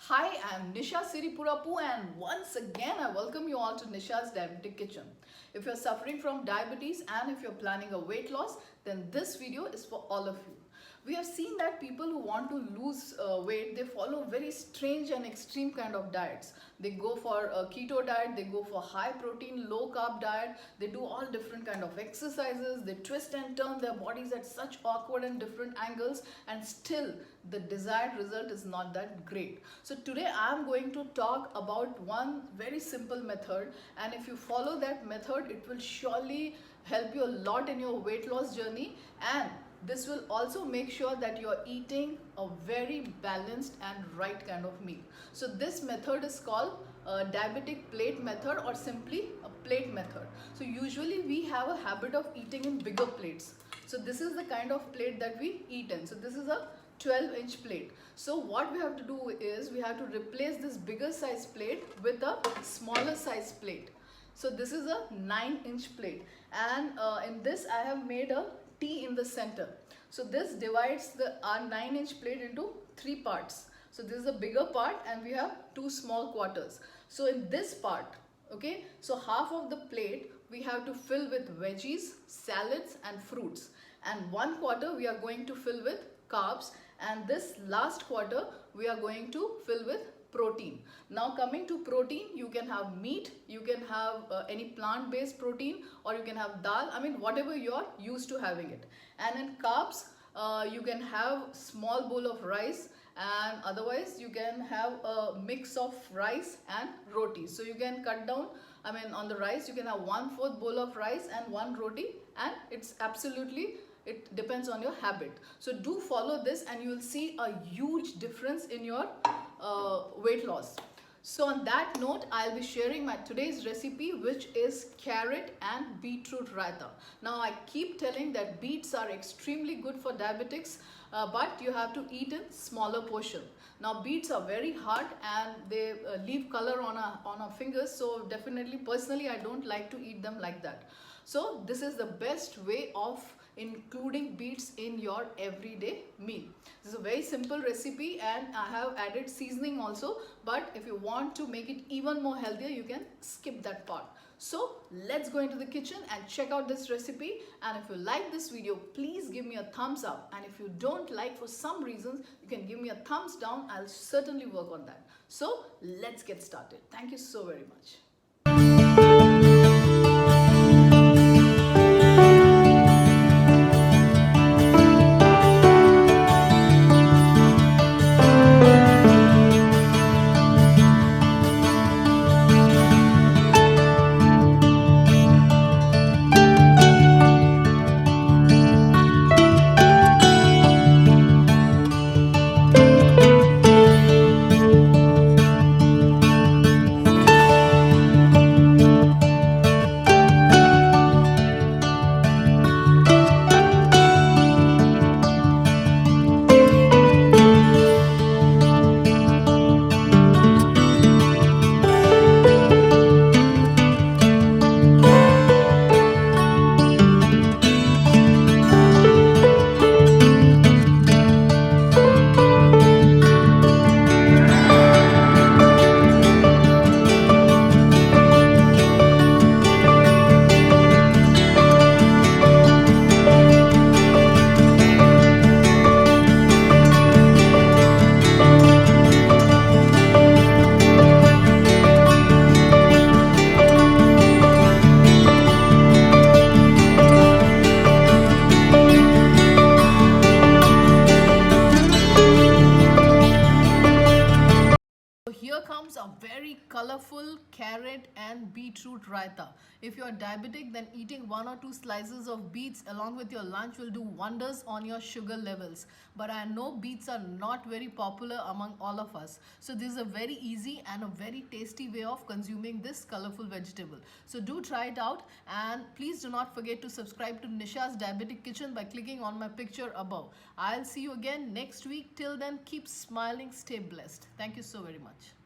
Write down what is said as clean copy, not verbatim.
Hi, I'm Nisha Siripurapu and once again I welcome you all to Nisha's Diabetic Kitchen. If you're suffering from diabetes and if you're planning a weight loss, then this video is for all of you. We have seen that people who want to lose weight, they follow very strange and extreme kind of diets. They go for a keto diet, they go for high protein, low carb diet, they do all different kind of exercises, they twist and turn their bodies at such awkward and different angles, and still the desired result is not that great. So today I am going to talk about one very simple method, and if you follow that method, it will surely help you a lot in your weight loss journey, and this will also make sure that you are eating a very balanced and right kind of meal. So this method is called diabetic plate method, or simply a plate method. So usually we have a habit of eating in bigger plates. So this is the kind of plate that we eat in. So this is a 12-inch plate. So what we have to do is we have to replace this bigger size plate with a smaller size plate. So this is a 9-inch plate, and in this I have made a T in the center. So this divides our 9-inch plate into 3 parts. So this is a bigger part and we have 2 small quarters. So in this part, okay, so half of the plate we have to fill with veggies, salads and fruits, and 1 quarter we are going to fill with carbs, and this last quarter we are going to fill with protein. Now coming to protein, you can have meat, you can have any plant-based protein, or you can have dal, I mean whatever you are used to having it. And in carbs, you can have small bowl of rice, and otherwise you can have a mix of rice and roti. So you can cut down, I mean on the rice you can have 1/4 bowl of rice and 1 roti, and it's absolutely, it depends on your habit. So do follow this and you will see a huge difference in your weight loss. So on that note, I'll be sharing my today's recipe, which is carrot and beetroot raita. Now I keep telling that beets are extremely good for diabetics, but you have to eat in smaller portion. Now beets are very hard and they leave color on our fingers, so definitely personally I don't like to eat them like that. So this is the best way of including beets in your everyday meal. This is a very simple recipe and I have added seasoning also, but if you want to make it even more healthier, you can skip that part. So let's go into the kitchen and check out this recipe, and if you like this video, please give me a thumbs up, and if you don't like for some reasons, you can give me a thumbs down. I'll certainly work on that. So let's get started. Thank you so very much. Here comes a very colorful carrot and beetroot raita. If you are diabetic, then eating 1 or 2 slices of beets along with your lunch will do wonders on your sugar levels. But I know beets are not very popular among all of us. So this is a very easy and a very tasty way of consuming this colorful vegetable. So do try it out, and please do not forget to subscribe to Nisha's Diabetic Kitchen by clicking on my picture above. I'll see you again next week. Till then, keep smiling, stay blessed. Thank you so very much.